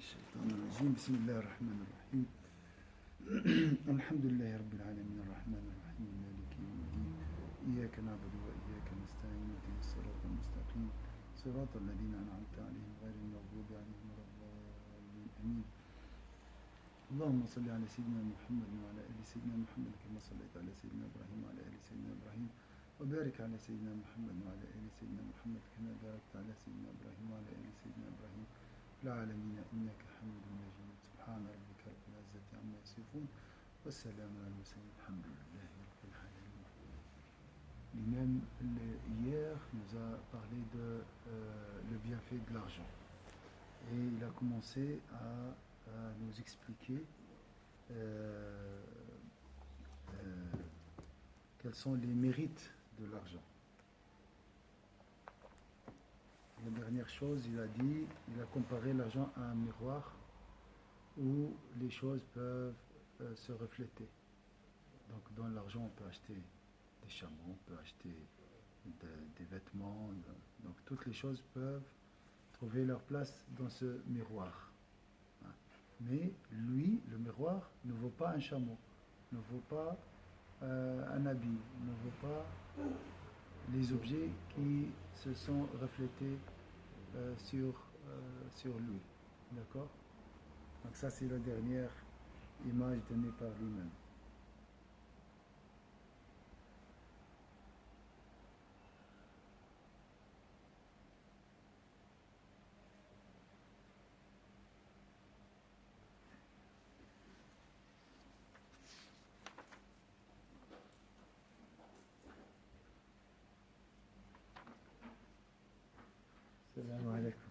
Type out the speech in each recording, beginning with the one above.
الشيطان الرجيم بسم الله الرحمن الرحيم الحمد لله رب العالمين الرحمن الرحيم مالك يوم الدين إياك نعبد وإياك نستعين اهدنا الصراط المستقيم صراط الذين أنعمت عليهم غير المغضوب عليهم ولا الضالين آمين اللهم صل على سيدنا محمد وعلى آل سيدنا محمد كما صليت على سيدنا إبراهيم وعلى آل سيدنا إبراهيم وبارك على سيدنا محمد وعلى آل سيدنا محمد كما باركت على سيدنا إبراهيم وعلى آل سيدنا إبراهيم في العالمين إنك حميد مجيد سبحان ربك رب العزة عما يصفون والسلام على المرسلين الحمد لله رب العالمين. L'imam hier nous a parlé de le bienfait de l'argent et il a commencé à nous expliquer quels sont les mérites de l'argent. La dernière chose, il a comparé l'argent à un miroir où les choses peuvent se refléter. Donc dans l'argent, on peut acheter des chameaux, on peut acheter des vêtements. Donc toutes les choses peuvent trouver leur place dans ce miroir. Mais lui, le miroir, ne vaut pas un chameau, ne vaut pas un habit, ne vaut pas les objets qui se sont reflétés sur lui. D'accord? Donc ça, c'est la dernière image donnée par lui-même. Salam alaikum.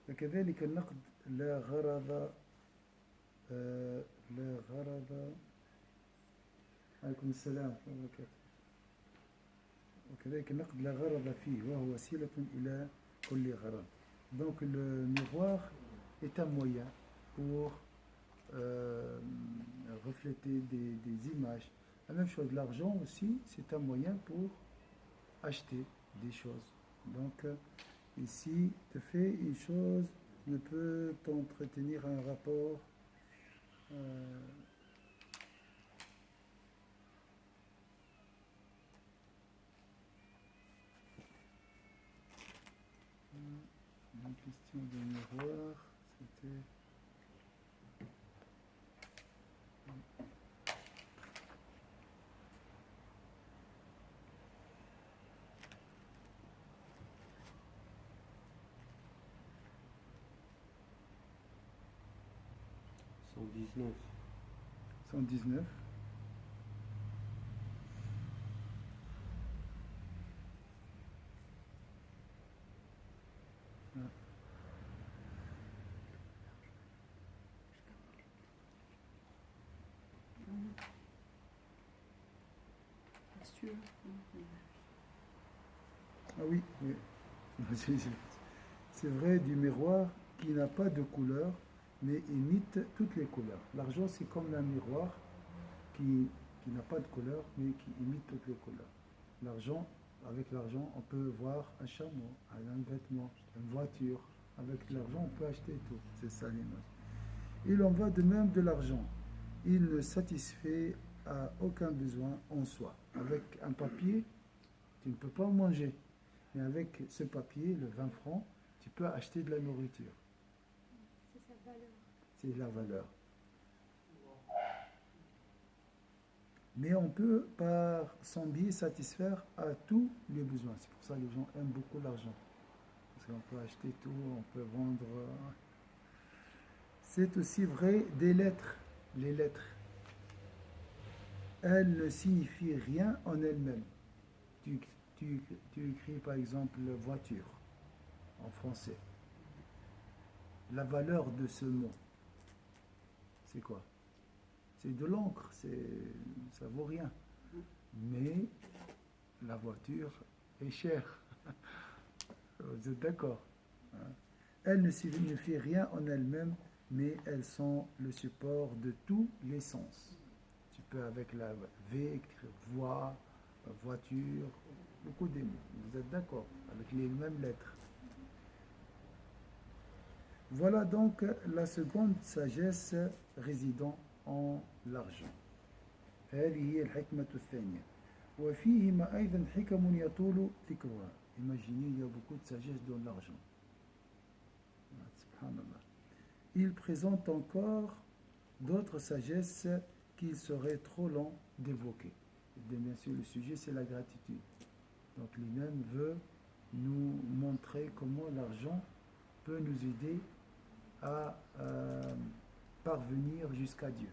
وكذلك النقد لا غرض عليكم السلام ورحمة الله وبركاته. وكذلك النقد لا غرض فيه وهو وسيلة إلى كل غرض. Donc le miroir est un moyen pour refléter des images. La même chose, l'argent aussi, c'est un moyen pour acheter des choses. Donc ici, de fait, une chose ne peut entretenir un rapport une question de miroir, c'était... $119. 119. Ah oui, oui. C'est vrai du miroir qui n'a pas de couleur mais imite toutes les couleurs. L'argent c'est comme un miroir qui n'a pas de couleur mais qui imite toutes les couleurs. L'argent, avec l'argent on peut voir un chameau, un vêtement, une voiture. Avec l'argent on peut acheter tout. C'est ça l'image. Il en va de même de l'argent. Il ne satisfait à aucun besoin en soi. Avec un papier, tu ne peux pas en manger. Mais avec ce papier, le 20 francs, tu peux acheter de la nourriture. C'est sa valeur. C'est la valeur. Mais on peut, par son biais, satisfaire à tous les besoins. C'est pour ça que les gens aiment beaucoup l'argent. Parce qu'on peut acheter tout, on peut vendre. C'est aussi vrai des lettres. Les lettres. Elles ne signifient rien en elles-mêmes. Tu écris par exemple voiture en français. La valeur de ce mot, c'est quoi? C'est de l'encre, ça vaut rien. Mais la voiture est chère. Vous êtes d'accord? Elles ne signifient rien en elles-mêmes, mais elles sont le support de tous les sens. peux avec la V écrire voix, voiture, beaucoup de mots. Vous êtes d'accord avec les mêmes lettres. Voilà donc la seconde sagesse résidant en l'argent. هذه هي الحكمة الثانية. وفيهما أيضا حكم يطول ذكرها. Imaginez, il y a beaucoup de sagesse dans l'argent. Subhanallah. Il présente encore d'autres sagesses qu'il serait trop long d'évoquer. Bien sûr, le sujet, c'est la gratitude. Donc l'imam veut nous montrer comment l'argent peut nous aider à parvenir jusqu'à Dieu.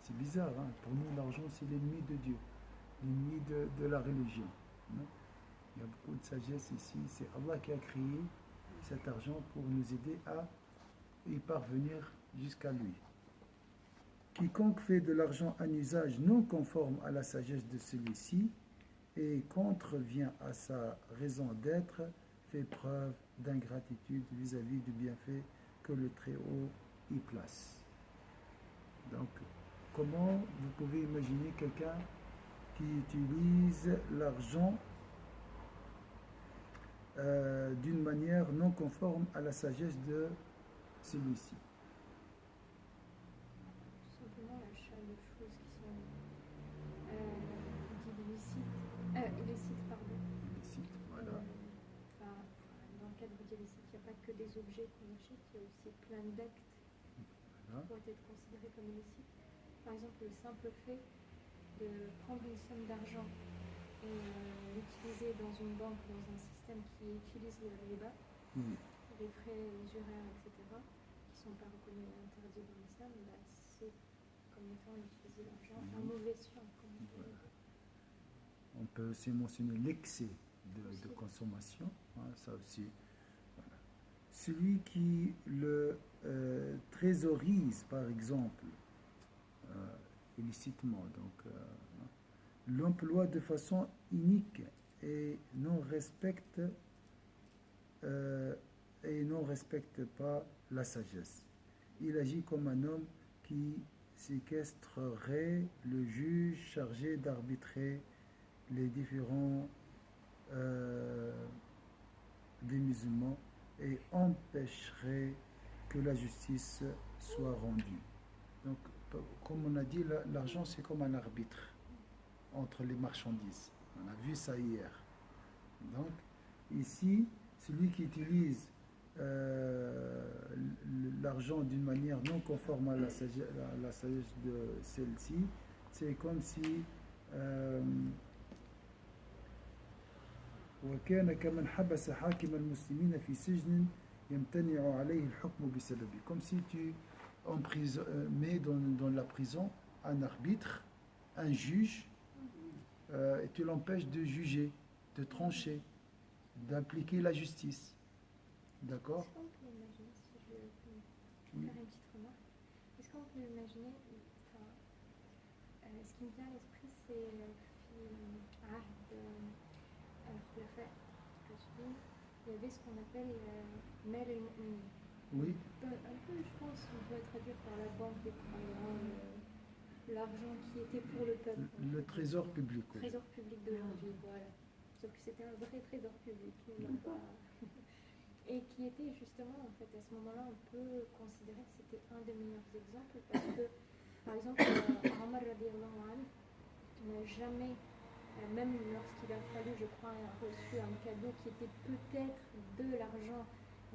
C'est bizarre, hein? Pour nous, l'argent, c'est l'ennemi de Dieu, l'ennemi de la religion. Non? Il y a beaucoup de sagesse ici. C'est Allah qui a créé cet argent pour nous aider à y parvenir jusqu'à lui. Quiconque fait de l'argent un usage non conforme à la sagesse de celui-ci et contrevient à sa raison d'être, fait preuve d'ingratitude vis-à-vis du bienfait que le Très-Haut y place. Donc, comment vous pouvez imaginer quelqu'un qui utilise l'argent d'une manière non conforme à la sagesse de celui-ci? Tout simplement l'achat de choses qui sont illicites, pardon. Illicite, voilà. Dans le cadre d'illicite, il n'y a pas que des objets qu'on achète, il y a aussi plein d'actes Voilà. qui pourraient être considérés comme illicites. Par exemple, le simple fait de prendre une somme d'argent et l'utiliser dans une banque, dans un système qui utilise le riba, les frais usuraires, etc., qui ne sont pas reconnus et interdits dans l'islam, bah, c'est comme étant utiliser l'argent en mauvaise foi. On peut aussi mentionner l'excès de consommation, hein, ça aussi. Voilà. Celui qui le trésorise, par exemple, illicitement, donc l'emploie de façon inique et non respecte pas la sagesse. Il agit comme un homme qui séquestrerait le juge chargé d'arbitrer les différents des musulmans et empêcherait que la justice soit rendue. Donc, comme on a dit, l'argent c'est comme un arbitre entre les marchandises. On a vu ça hier. Donc, ici, celui qui utilise l'argent d'une manière non conforme à la sagesse de celle-ci, c'est comme si وكان كمن حبس حاكم المسلمين في سجن يمتنع عليه الحكم بسببه. Comme si tu mets dans la prison un arbitre, un juge, et tu l'empêches de juger, de trancher, d'appliquer la justice. D'accord? Est-ce qu'on peut imaginer, si je peux faire une petite remarque, est-ce qu'on peut imaginer, ce qui me vient à l'esprit, c'est il y avait ce qu'on appelle Mal al-Mu'min. Oui. Un peu, je pense, on peut traduire par la banque des croyants, l'argent qui était pour le peuple. Le trésor public. Le trésor public d'aujourd'hui, voilà. Sauf que c'était un vrai trésor public. Et qui était justement, en fait, à ce moment-là, on peut considérer que c'était un des meilleurs exemples parce que, par exemple, Omar radiallahu anhu n'a jamais, même lorsqu'il a fallu, je crois, reçu un cadeau qui était peut-être de l'argent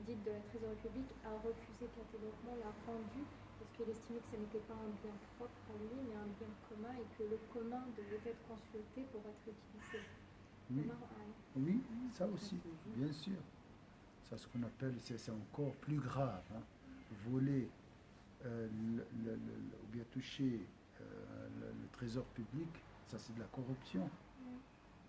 dit de la trésorerie publique, a refusé catégoriquement, l'a rendu parce qu'il estimait que ce n'était pas un bien propre à lui, mais un bien commun et que le commun devait être consulté pour être utilisé. Oui, oui, ça aussi, bien sûr. Ça, ce qu'on appelle, c'est encore plus grave. Hein. Voler ou bien toucher le trésor public, ça c'est de la corruption.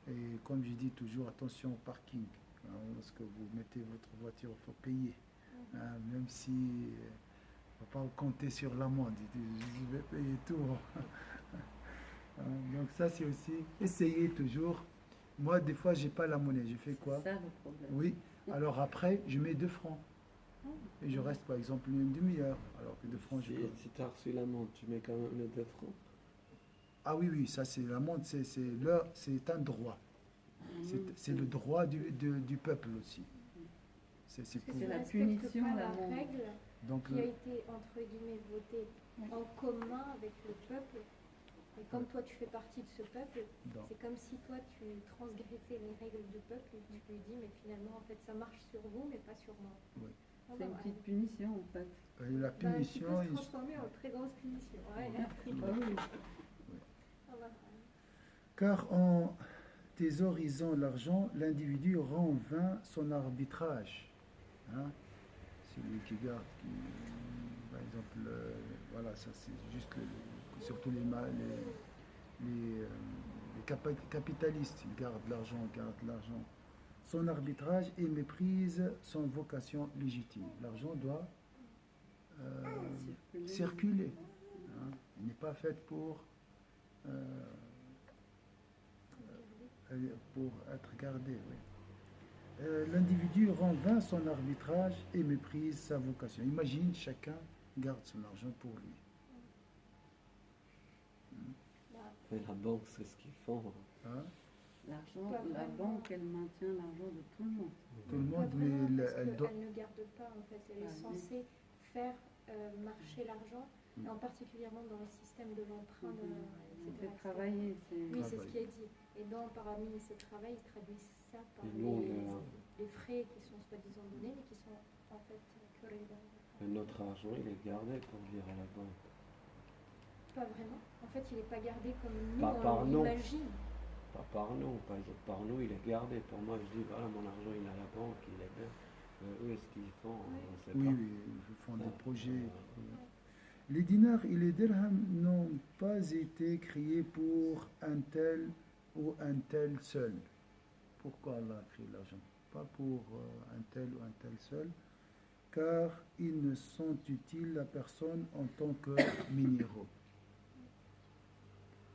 Et comme je dis toujours, attention au parking. Hein, lorsque vous mettez votre voiture, il faut payer. Hein, même si il ne faut pas compter sur l'amende. Je vais payer tout. Donc ça c'est aussi, essayez toujours. Moi, des fois, j'ai pas la monnaie. Je fais quoi? C'est ça le problème. Oui. Alors après, je mets 2 francs. et je reste par exemple une demi-heure, alors que 2 francs, je peux. Si tu as reçu l'amende, tu mets quand même les 2 francs. Ah oui, oui, ça c'est l'amende, c'est un droit. C'est le droit du peuple aussi. C'est Parce que pour. tu C'est la respectes punition, pas la l'amende. règle Donc, qui a été, entre guillemets, votée en commun avec le peuple. Et comme toi, tu fais partie de ce peuple, non. c'est comme si toi, tu transgressais les règles du peuple et tu lui dis, mais finalement, en fait, ça marche sur vous, mais pas sur moi. Oui. Ah, C'est bah, une ouais. petite punition en fait. Et la Qui punition, peut se transformer en très grosse punition. Ouais. Ah oui. Ah, bah, car en thésaurisant l'argent, l'individu rend vain son arbitrage. Hein? Celui qui garde, par exemple, voilà, ça c'est juste surtout les capitalistes, ils gardent l'argent. Son arbitrage et méprise son vocation légitime. L'argent doit circuler. Hein? Il n'est pas fait pour être gardé. Oui. L'individu rend vain son arbitrage et méprise sa vocation. Imagine, chacun garde son argent pour lui. Mais la banque, c'est ce qu'ils font. Hein? L'argent, Pas la vraiment. banque, elle maintient l'argent de tout le monde. Tout le pas monde, vraiment, mais parce elle doit. qu'elle ne garde pas, en fait. Elle est Ah, oui. censée faire marcher l'argent, et en particulièrement dans le système de l'emprunt, On fait etc. travailler. Oui, c'est ce Travail. qui est dit. Et parmi ce travail, ils traduisent ça par Et nous, les frais qui sont soi-disant donnés, mais qui sont en fait que Mais notre argent, il est gardé pour dire à la banque. pas vraiment. En fait, il n'est pas gardé comme nous, Pas par on nous. l'imagine. Pas par nous, par exemple, par nous, il est gardé. Pour moi, je dis, voilà, mon argent, il est à la banque, il est bien. Eux, ce qu'ils font, on ne sait Oui, pas. oui, ils font des projets. Euh, Les dinars et les dirhams n'ont pas été créés pour un tel ou un tel seul. Pourquoi Allah a créé l'argent? Pas pour un tel ou un tel seul, car ils ne sont utiles à personne en tant que minéraux.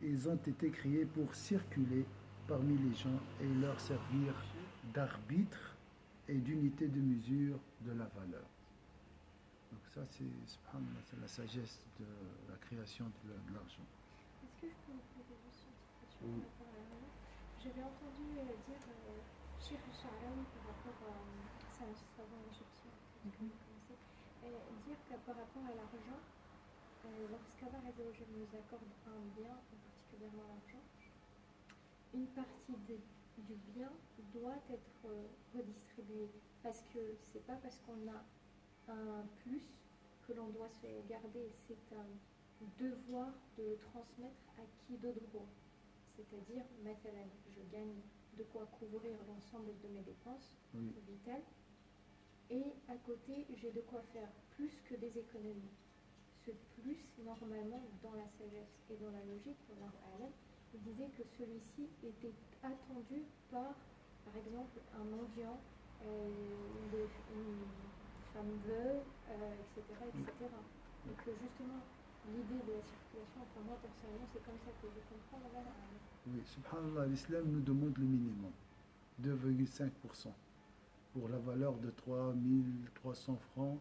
Ils ont été créés pour circuler parmi les gens et leur servir d'arbitre et d'unité de mesure de la valeur. Donc ça, subhanallah, c'est la sagesse de la création de l'argent. Est-ce que je peux vous poser juste une petite question Oui. par rapport à l'argent? J'avais entendu dire Cheikh Sha'rawi par rapport à c'est un savant égyptien que vous connaissez, dire que par rapport à l'argent, lorsqu'Allah Azzawajal nous accorde un bien, et particulièrement l'argent, une partie du bien doit être redistribuée. Parce que c'est pas parce qu'on a un plus que l'on doit se garder, c'est un devoir de le transmettre à qui de droit. C'est-à-dire, mathalan, je gagne de quoi couvrir l'ensemble de mes dépenses Oui. vitales, et à côté, j'ai de quoi faire plus que des économies. Ce plus, normalement, dans la sagesse et dans la logique, il disait que celui-ci était attendu par exemple, un mendiant, une femme veuve, etc., etc. Donc justement, l'idée de la circulation, enfin moi personnellement, c'est comme ça que je comprends. Oui, subhanallah, l'islam nous demande le minimum, 2,5%. Pour la valeur de 3300 francs,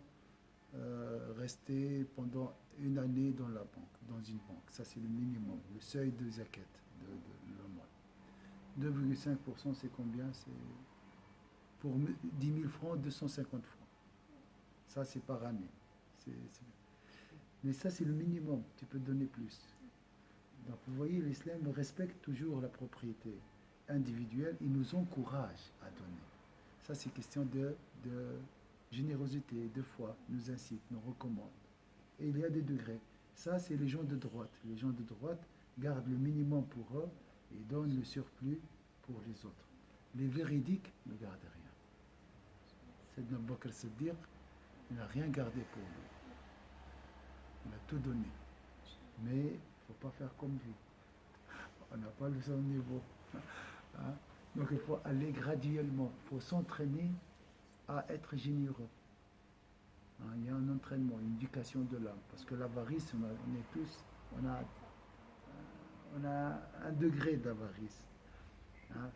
rester pendant une année dans la banque, dans une banque. Ça, c'est le minimum, le seuil de zakat de le mois. 2,5%, c'est combien? C'est pour 10 000 francs, 250 francs. Ça, c'est par année. Mais ça, c'est le minimum. Tu peux donner plus. Donc, vous voyez, l'islam respecte toujours la propriété individuelle. Il nous encourage à donner. Ça, c'est question de générosité, de foi. Nous incite, nous recommande. Et il y a des degrés. Ça, c'est les gens de droite. Les gens de droite gardent le minimum pour eux et donnent le surplus pour les autres. Les véridiques ne gardent rien. Sayyidina Abu Bakr Siddiq, il n'a rien gardé pour lui. Il a tout donné. Mais il ne faut pas faire comme lui. On n'a pas le son niveau. Hein? Donc il faut aller graduellement. Il faut s'entraîner à être généreux. Hein? Il y a un entraînement, une éducation de l'âme. Parce que l'avarice, on est tous, on a un degré d'avarice. Hein?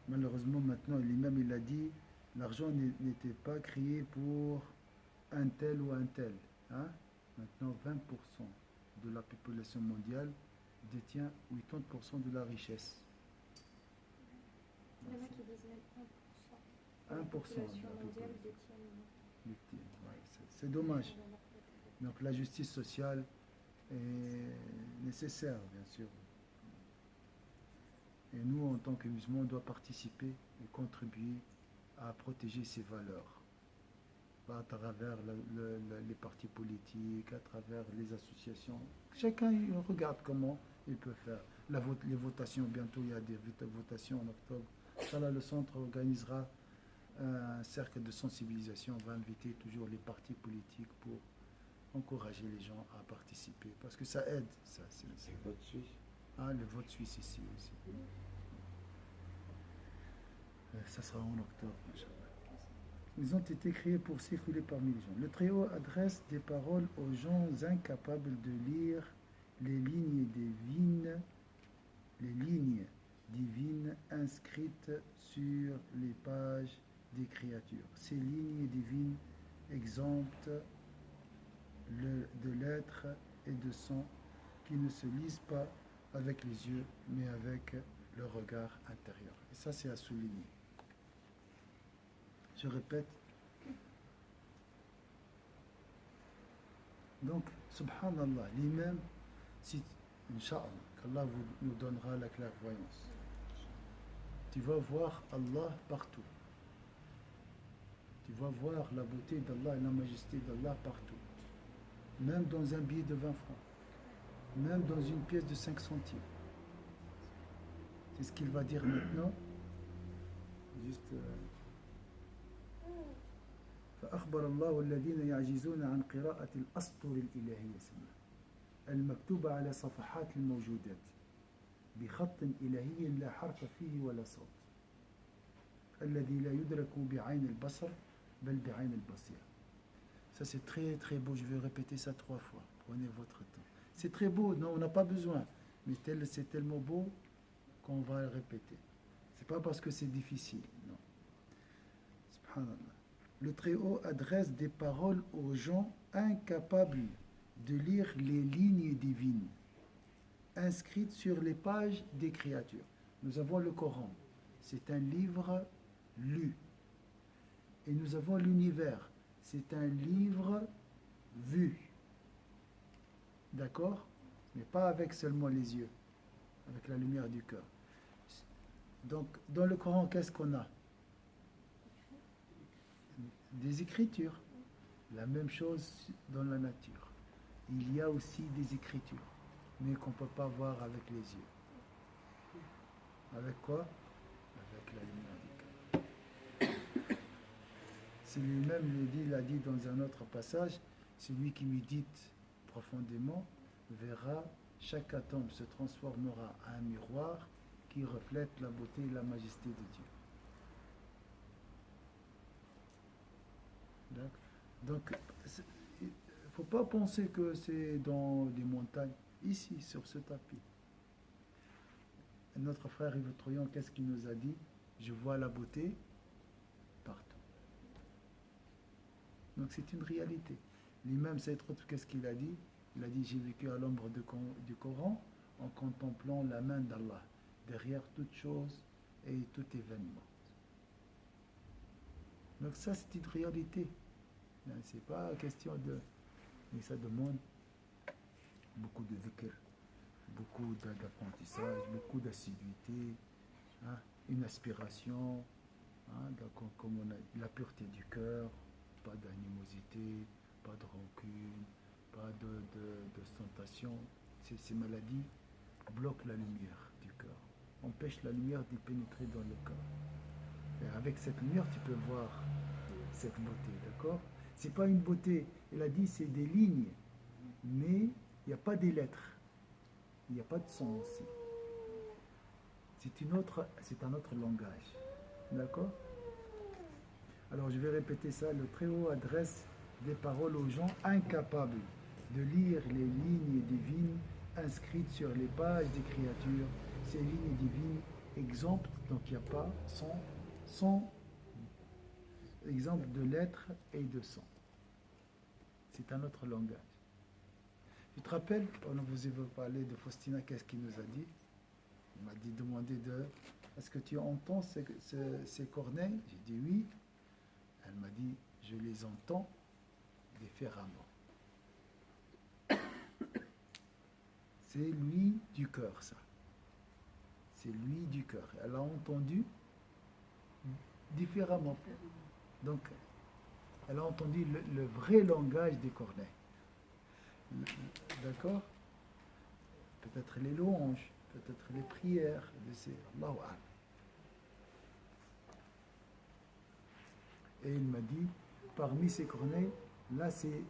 Malheureusement, maintenant, l'imam il a dit, l'argent n'était pas créé pour un tel ou un tel. Hein. Maintenant, 20% de la population mondiale détient 80% de la richesse. Il y en a qui disent même 1%. 1% La de population la mondiale population. détient Ouais, c'est dommage. la valeur peut-être. Donc la justice sociale est nécessaire, bien sûr. Et nous, en tant que musulmans, on doit participer et contribuer à protéger ces valeurs. Pas à travers les partis politiques, à travers les associations. Chacun il regarde comment il peut faire. Les votations, bientôt il y a des votations en octobre. Inch'Allah, le centre organisera un cercle de sensibilisation. On va inviter toujours les partis politiques pour encourager les gens à participer. Parce que ça aide. C'est le vote suisse. Ah, le vote suisse ici aussi. Ça sera en octobre, Inch'Allah. Ils ont été créés pour circuler parmi les gens. Le Très-Haut adresse des paroles aux gens incapables de lire les lignes divines inscrites sur les pages des créatures. Ces lignes divines exemptes de lettres et de sons qui ne se lisent pas avec les yeux, mais avec le regard intérieur. Et ça, c'est à souligner. Je répète. Donc, subhanallah, l'imam, si, Inch'Allah, qu'Allah nous donnera la clairvoyance. Tu vas voir Allah partout. Tu vas voir la beauté d'Allah et la majesté d'Allah partout. Même dans un billet de 20 francs. Même dans une pièce de 5 centimes. C'est ce qu'il va dire maintenant. Juste... فأخبر الله الذين يعجزون عن قراءة الأسطر الإلهية المكتوبة على صفحات الموجودات بخط إلهي لا حرف فيه ولا صوت الذي لا يدرك بعين البصر بل بعين البصيرة. Ça c'est très très beau, je vais répéter ça 3 fois. Prenez votre temps. C'est très beau, non, on n'a pas besoin, mais c'est tellement beau qu'on va le répéter. C'est pas parce que c'est difficile, non. Subhanallah. Le Très-Haut adresse des paroles aux gens incapables de lire les lignes divines inscrites sur les pages des créatures. Nous avons le Coran, c'est un livre lu. Et nous avons l'univers, c'est un livre vu. D'accord? Mais pas avec seulement les yeux, avec la lumière du cœur. Donc, dans le Coran, qu'est-ce qu'on a? Des écritures. La même chose dans la nature. Il y a aussi des écritures, mais qu'on ne peut pas voir avec les yeux. Avec quoi? Avec la lumière du cœur. C'est lui-même, il a dit dans un autre passage, celui qui médite profondément verra chaque atome se transformera en un miroir qui reflète la beauté et la majesté de Dieu. Donc, il ne faut pas penser que c'est dans des montagnes. Ici, sur ce tapis. Et notre frère Yves Troyan, qu'est-ce qu'il nous a dit? Je vois la beauté partout. Donc c'est une réalité. L'imam Saïd Qutb, qu'est-ce qu'il a dit? Il a dit, j'ai vécu à l'ombre du Coran en contemplant la main d'Allah derrière toute chose et tout événement. Donc ça, c'est une réalité. C'est pas question de... Mais ça demande beaucoup de dhikr, beaucoup d'apprentissage, beaucoup d'assiduité, hein, une aspiration, hein, comme on a la pureté du cœur, pas d'animosité, pas de rancune, pas d'ostentation. Ces maladies bloquent la lumière du cœur, empêchent la lumière de pénétrer dans le cœur. Et avec cette lumière, tu peux voir cette beauté, d'accord? C'est pas une beauté, il a dit c'est des lignes, mais il n'y a pas des lettres, il n'y a pas de son aussi. C'est un autre langage, d'accord? Alors je vais répéter ça, le Très-Haut adresse des paroles aux gens incapables de lire les lignes divines inscrites sur les pages des créatures. Ces lignes divines exemple, donc il n'y a pas sans exemple de lettres et de sons. C'est un autre langage. Tu te rappelles, on vous a parlé de Faustina, qu'est-ce qu'il nous a dit? Il m'a dit, demandé est-ce que tu entends ces corneilles? J'ai dit oui. Elle m'a dit, je les entends différemment. C'est lui du cœur, ça. C'est lui du cœur. Elle a entendu différemment. Donc, elle a entendu le vrai langage des corneilles. D'accord? Peut-être les louanges, peut-être les prières, Allahu A'lam. Et il m'a dit, parmi ces corneilles, là c'est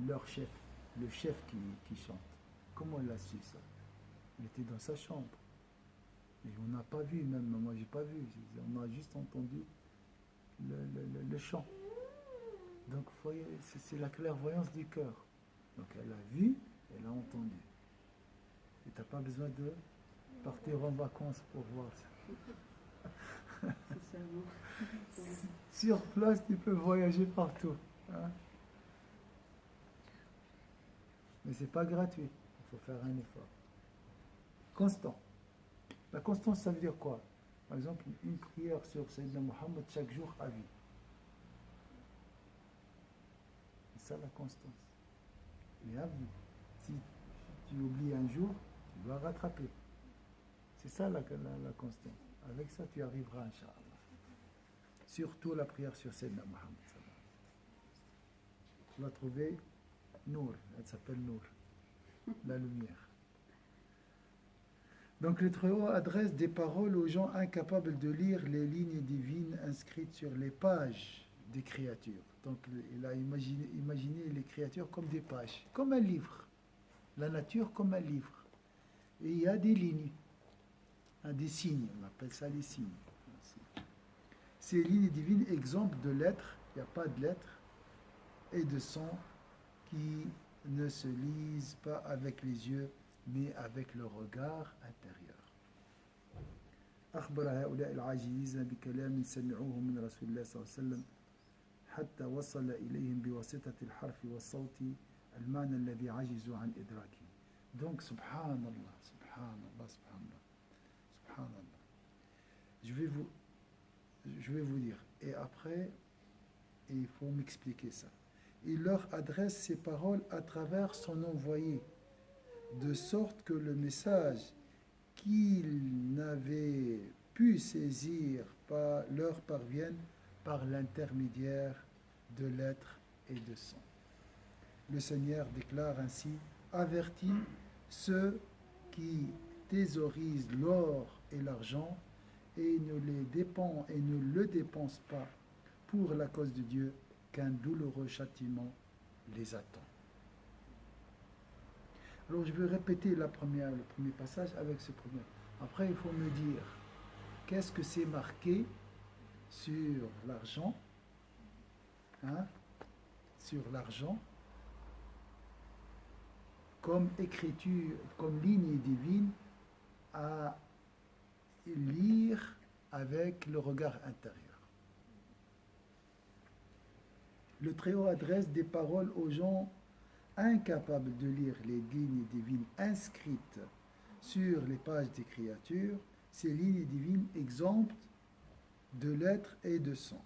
leur chef, le chef qui chante. Comment elle a su ça? Il était dans sa chambre. Et on n'a pas vu, même moi j'ai pas vu, on a juste entendu le chant. Donc vous voyez, c'est la clairvoyance du cœur. Donc elle a vu, elle a entendu. Et tu n'as pas besoin de partir en vacances pour voir ça. C'est ça, non? Sur place, tu peux voyager partout. Hein? Mais c'est pas gratuit. Il faut faire un effort. Constant. La constance, ça veut dire quoi? Par exemple, une prière sur Sayyidina Mohammed chaque jour à vie. C'est ça la constance. Mais à vie. Si tu oublies un jour, tu dois rattraper. C'est ça la constance. Avec ça, tu arriveras, Inch'Allah. Surtout la prière sur Sayyidina Mohammed. Tu vas trouver Nour. Elle s'appelle Nour. La lumière. Donc le Très-Haut adresse des paroles aux gens incapables de lire les lignes divines inscrites sur les pages des créatures. Donc il a imaginé les créatures comme des pages, comme un livre. La nature comme un livre. Et il y a des lignes, des signes, on appelle ça les signes. Ces lignes divines, exemple de lettres, il n'y a pas de lettres, et de sons qui ne se lisent pas avec les yeux, mais avec le regard intérieur. أخبر هؤلاء العاجزين بكلام سمعوه من رسول الله صلى الله عليه وسلم حتى وصل إليهم بواسطة الحرف والصوت المعنى الذي عجزوا عن إدراكه. Donc, subhanallah, subhanallah, subhanallah, subhanallah. Je vais vous dire. Et après, il faut m'expliquer ça. Il leur adresse ces paroles à travers son envoyé, de sorte que le message qu'ils n'avaient pu saisir leur parvienne par l'intermédiaire de lettres et de sons. Le Seigneur déclare ainsi: avertis ceux qui thésaurisent l'or et l'argent et ne le dépensent pas pour la cause de Dieu, qu'un douloureux châtiment les attend. Alors je vais répéter le premier passage avec ce premier. Après il faut me dire qu'est-ce que c'est marqué sur l'argent, hein, sur l'argent, comme écriture, comme ligne divine à lire avec le regard intérieur. Le Très-Haut adresse des paroles aux gens incapables de lire les lignes divines inscrites sur les pages des créatures. Ces lignes divines exemptes de lettres et de sons,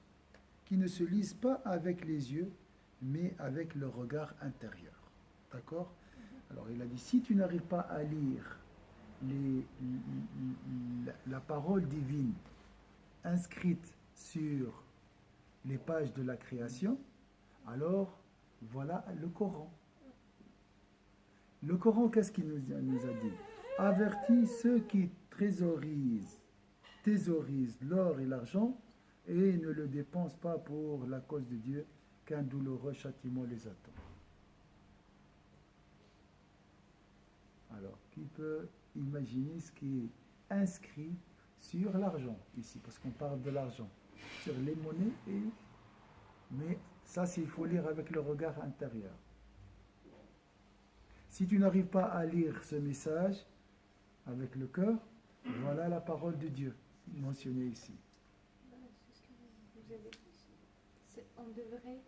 qui ne se lisent pas avec les yeux, mais avec le regard intérieur. D'accord? Alors il a dit, si tu n'arrives pas à lire la parole divine inscrite sur les pages de la création, alors voilà le Coran. Le Coran, qu'est-ce qu'il nous a dit? Avertis ceux qui thésaurisent l'or et l'argent et ne le dépensent pas pour la cause de Dieu, qu'un douloureux châtiment les attend. Alors, qui peut imaginer ce qui est inscrit sur l'argent ici, parce qu'on parle de l'argent, sur les monnaies, mais ça, il faut lire avec le regard intérieur. Si tu n'arrives pas à lire ce message avec le cœur, voilà la parole de Dieu. mentionné ici. Voilà, c'est ce que vous avez dit. On devrait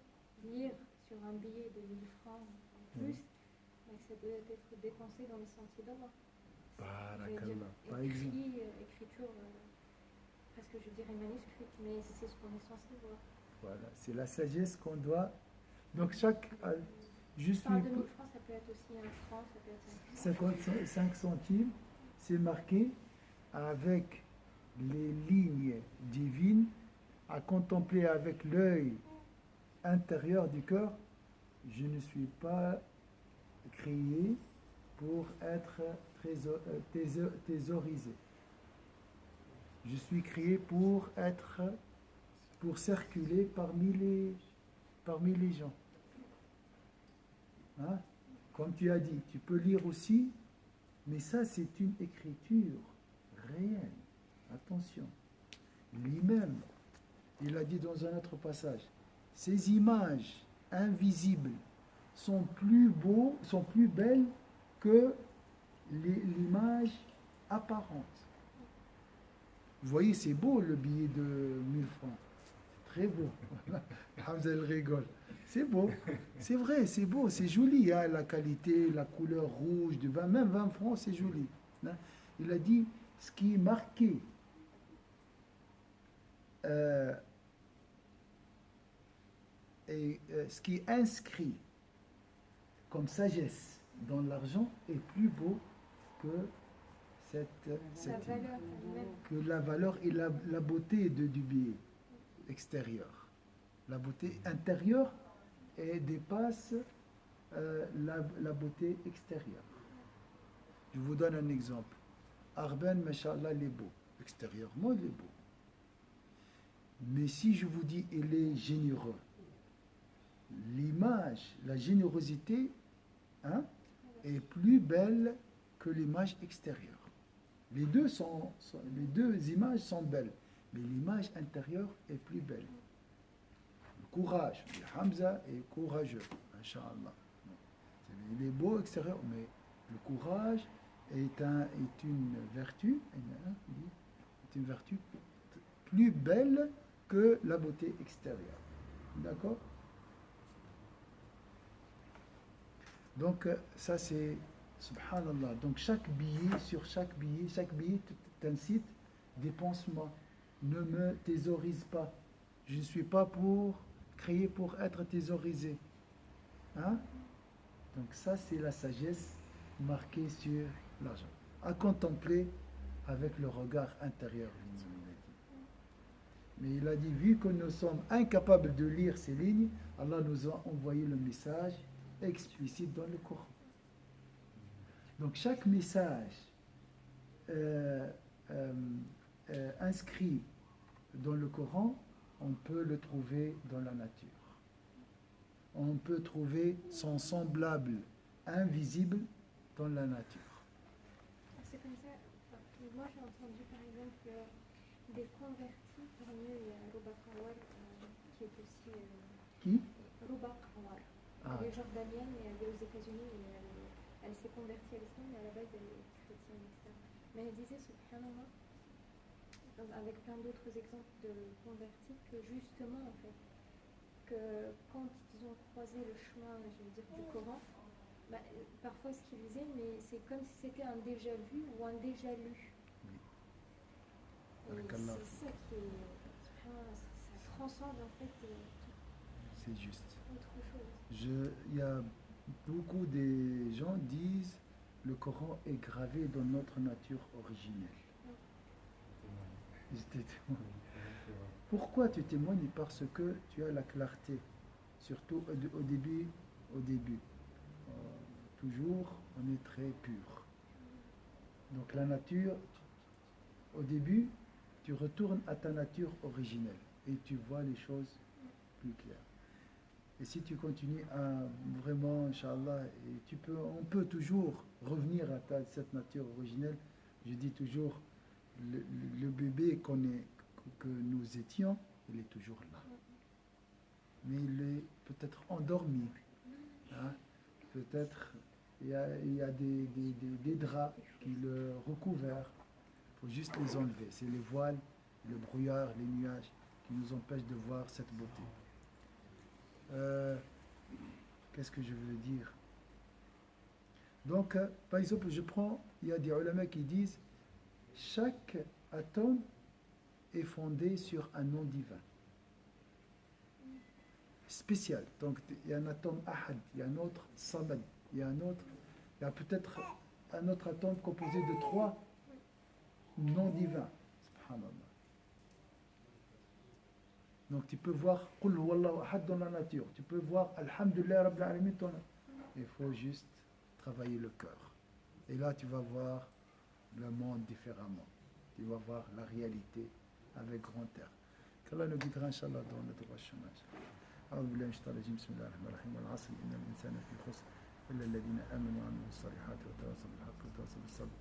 lire sur un billet de 1000 francs en plus, mais ça doit être dépensé dans les sentiers d'Allah. Barakallah. Par exemple. Écriture, presque je dirais manuscrite, mais c'est ce qu'on est censé voir. Voilà, c'est la sagesse qu'on doit. Donc chaque. Je suis. Enfin, 2000 francs, ça peut être aussi un franc, ça peut être un franc. 55 centimes, c'est marqué avec les lignes divines à contempler avec l'œil intérieur du cœur. Je ne suis pas créé pour être thésaurisé. Je suis créé pour circuler parmi les gens. Hein? Comme tu as dit, tu peux lire aussi, mais ça c'est une écriture réelle. Attention. Lui-même, il a dit dans un autre passage, ces images invisibles sont plus belles que l'image apparente. Vous voyez, c'est beau le billet de 1000 francs. C'est très beau. Hamza elle rigole. C'est beau. C'est vrai, c'est beau, c'est joli. Hein, la qualité, la couleur rouge de 20, même 20 francs, c'est joli. Hein. Il a dit ce qui est marqué. Ce qui est inscrit comme sagesse dans l'argent est plus beau que la valeur et la beauté du billet extérieur. La beauté intérieure dépasse la beauté extérieure. Je vous donne un exemple. Arben, mashallah, il est beau. Extérieurement, il est beau. Mais si je vous dis il est généreux, l'image, la générosité est plus belle que l'image extérieure. Les deux images sont belles, mais l'image intérieure est plus belle. Le courage, Hamza est courageux, Inch'Allah. Il est beau extérieur, mais le courage est une vertu plus belle que la beauté extérieure. D'accord? Donc ça c'est subhanallah. Donc chaque billet t'incite, dépense-moi. Ne me thésaurise pas. Je ne suis pas créé pour être thésaurisé. Hein? Donc ça c'est la sagesse marquée sur l'argent. À contempler avec le regard intérieur. Mais il a dit, vu que nous sommes incapables de lire ces lignes, Allah nous a envoyé le message explicite dans le Coran. Donc chaque message inscrit dans le Coran, on peut le trouver dans la nature. On peut trouver son semblable invisible dans la nature. C'est comme ça. Enfin, moi j'ai entendu par exemple des convertis, parmi eux il y a Ruba Kawal qui est aussi... Qui? Ruba Kawal. Elle est jordanienne et elle est aux États-Unis et elle s'est convertie à l'islam, mais à la base elle est chrétienne, etc. Mais elle disait, subhanallah, avec plein d'autres exemples de convertis, que justement, en fait, que quand ils ont croisé le chemin, je veux dire, du Coran, parfois ce qu'ils disaient, mais c'est comme si c'était un déjà vu ou un déjà lu. Et c'est ça qui est... Ça transcende, en fait, c'est juste. Autre chose. Il y a beaucoup de gens disent le Coran est gravé dans notre nature originelle. J'étais témoin. Pourquoi tu témoignes? Parce que tu as la clarté, surtout au début. Toujours, on est très pur. Donc la nature, au début, tu retournes à ta nature originelle et tu vois les choses plus claires. Et si tu continues à vraiment, Inch'Allah, on peut toujours revenir à cette nature originelle. Je dis toujours, le bébé que nous étions, il est toujours là. Mais il est peut-être endormi. Hein? Peut-être il y a des draps qui le recouvrent. Il faut juste les enlever. C'est les voiles, le brouillard, les nuages qui nous empêchent de voir cette beauté. Qu'est-ce que je veux dire? Donc, par exemple, il y a des ulama qui disent chaque atome est fondé sur un nom divin spécial. Donc, il y a un atome ahad, il y a un autre samad, il y a peut-être un autre atome composé de 3 noms divins. Subhanallah. Donc, tu peux voir Qul huwallahu ahad dans la nature. Tu peux voir Alhamdulillah Rabbil Alamin. Il faut juste travailler le cœur. Et là, tu vas voir le monde différemment. Tu vas voir la réalité avec grand air. Qu'Allah nous guidera, Inch'Allah, dans notre prochain match. أعوذ بالله من الشيطان الرجيم بسم الله الرحمن الرحيم والعصر إن الإنسان في خسر إلا الذين آمنوا وعملوا الصالحات وتواصوا بالحق وتواصوا بالصبر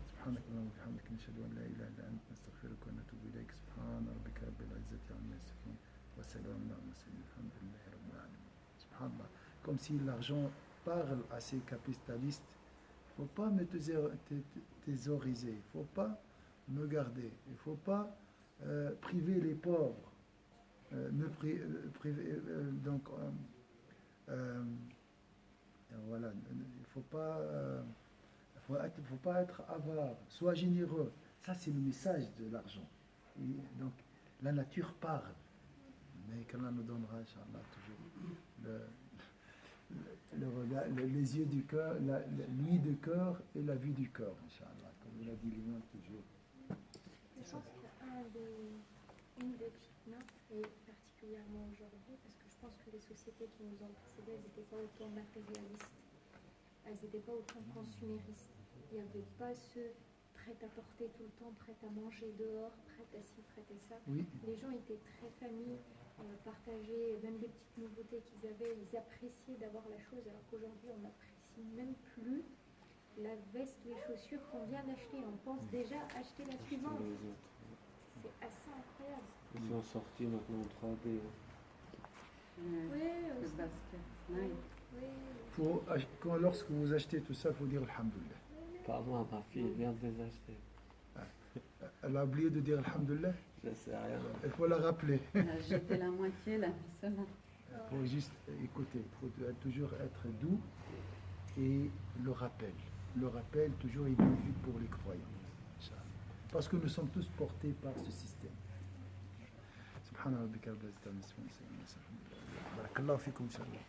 سبحانك اللهم وبحمدك نشهد أن لا إله إلا أنت نستغفرك ونتوب إليك سبحان ربك رب العزة عما يصفون وسلام على المرسلين الحمد لله رب العالمين. Subhanallah. Comme si l'argent parle à ces capitalistes, il ne faut pas me thésauriser, il ne faut pas me garder, il ne faut pas priver les pauvres. Voilà, il faut pas être avare, sois généreux. Ça, c'est le message de l'argent. Et donc, la nature parle, mais qu'Allah nous donnera, Inch'Allah, toujours les yeux du cœur, l'ouïe du cœur et la vue du cœur, Inch'Allah, comme il a dit l'imam toujours. Je pense qu'une des fitnas, et particulièrement aujourd'hui, parce que je pense que les sociétés qui nous ont précédées, elles n'étaient pas autant matérialistes, elles n'étaient pas autant consuméristes. Il n'y avait pas ce prêt-à-porter tout le temps, prêt à manger dehors, prêt à ci, prêt à ça. Oui. Les gens étaient très familles, partageaient même les petites nouveautés qu'ils avaient, ils appréciaient d'avoir la chose, alors qu'aujourd'hui on n'apprécie même plus la veste, les chaussures qu'on vient d'acheter. On pense déjà acheter la suivante. C'est assez incroyable. Ils sont sortis maintenant en 3D. Oui, Le aussi. basket. Ouais. Oui. Lorsque vous achetez tout ça, il faut dire Alhamdulillah. Pas moi, ma fille vient de les acheter. Elle a oublié de dire Alhamdulillah. Je sais rien. Il faut la rappeler. Elle a jeté la moitié la semaine. Il faut juste écouter. Il faut toujours être doux et le rappel. Le rappel, toujours, est bénéfique pour les croyants. Inch'Allah. Parce que nous sommes tous portés par ce système. Subhanallah, bika rabbil izzati amma yasifun, barakallahu fikum, inshallah.